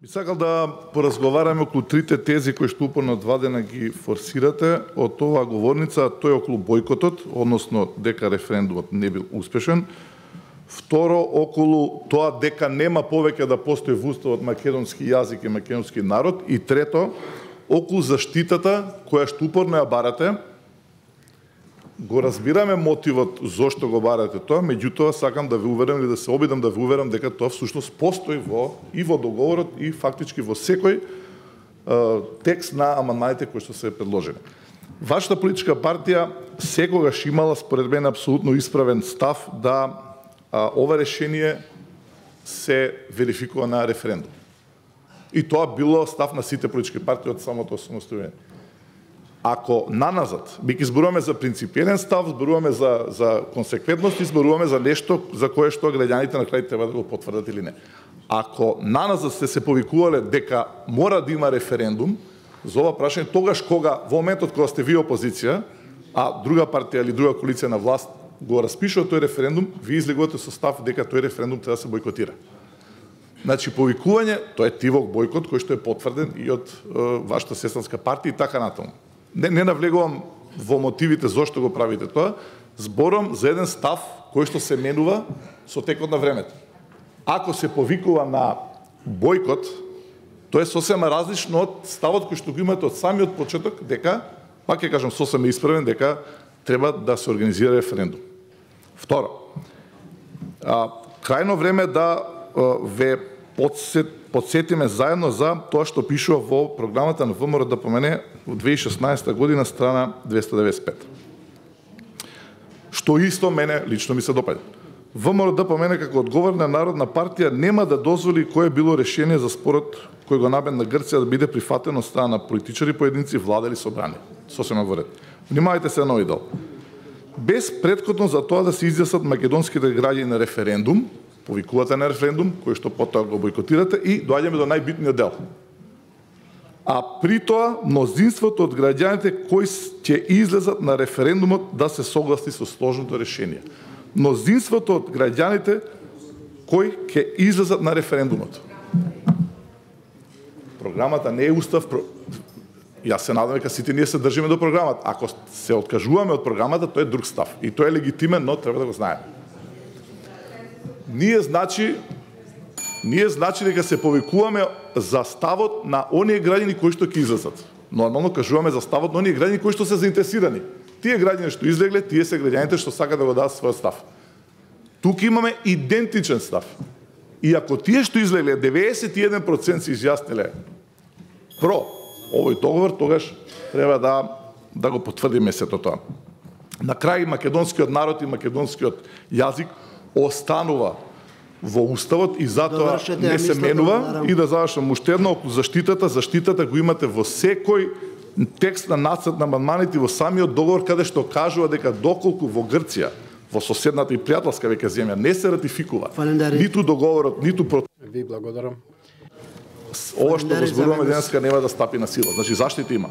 Би сакал да поразговараме околу трите тези кои што упорно 2 дена ги форсирате од оваа говорница, тој околу бојкотот, односно дека референдумот не бил успешен. Второ, околу тоа дека нема повеќе да постои во уставот македонски јазик и македонски народ. И трето, околу заштитата која што упорно ја барате. Го разбираме мотивот зошто го барате тоа, меѓутоа сакам да ве уверам или да се обидам да ве уверам дека тоа всушност постои и во договорот и фактички во секој текст на амандманите кои што се предложени. Вашата политичка партија секогаш имала според мен апсолутно исправен став да ова решение се верификува на референдум. И тоа било став на сите политички партии од самото самостојување. Ако наназад, биќе зборуваме за принципиелен став, зборуваме за консеквентност и зборуваме за нешто за кое што граѓаните на крај треба да го потврдат или не. Ако наназад сте се повикувале дека мора да има референдум за ова прашање, тогаш кога во моментот кога сте вие опозиција, а друга партија или друга коалиција на власт го распишува тој референдум, вие излегувате со став дека тој референдум треба да се бојкотира. Значи повикување, тоа е тивок бојкот кој што е потврден и од вашата сестранска партија и така натаму. Не навлегувам во мотивите зошто го правите тоа, зборам за еден став кој што се менува со текот на времето. Ако се повикува на бојкот, тоа е сосема различно од ставот кој што го имате од самиот почеток дека, пак ќе кажам сосема исправен, дека треба да се организира референдум. Второ, крајно време да ве подсетиме заедно за тоа што пишува во програмата на ВМРО ДПМН во 2016 година, страна 295. Што исто мене лично ми се допаѓа. ВМРО ДПМН како одговорна народна партија нема да дозволи кое било решение за спорот кој го набедна Грција да биде прифатено од страна на политичари, поединци, влада или собрание. Сосема во ред. Внимавајте се на овој дел. Без претходно за тоа да се изјаснат македонските граѓани на референдум, повикувате на референдум, кој што потоа го бојкотирате, и доаѓаме до најбитниот дел. А при тоа, мнозинството од граѓаните кои ќе излезат на референдумот да се согласи со сложното решение. Мнозинството од граѓаните кои ќе излезат на референдумот. Програмата не е устав. Јас се надам дека сите ние се држиме до програмата. Ако се откажуваме од програмата, тоа е друг став. И тоа е легитимен, но треба да го знаеме. Ние значи дека се повикуваме за ставот на оние граѓани кои што ќе излезат. Нормално кажуваме за ставот на оние граѓани кои што се заинтересирани. Тие граѓани што излегле, тие се граѓаните што сакаат да го дадат својот став. Тука имаме идентичен став. И ако тие што излегле 91% се изјасниле про овој договор, тогаш треба да го потврдиме сето тоа. На крај македонскиот народ и македонскиот јазик останува во уставот и затоа не се менува. И да завршам уште едно околу заштитата го имате во секој текст на нацрт на амандманите во самиот договор каде што кажува дека доколку во Грција, во соседната и пријателска веќе земја не се ратификува ниту договорот, ниту Ви благодарам. Ова што го зборуваме денеска нема да стапи на сила. Значи заштита има.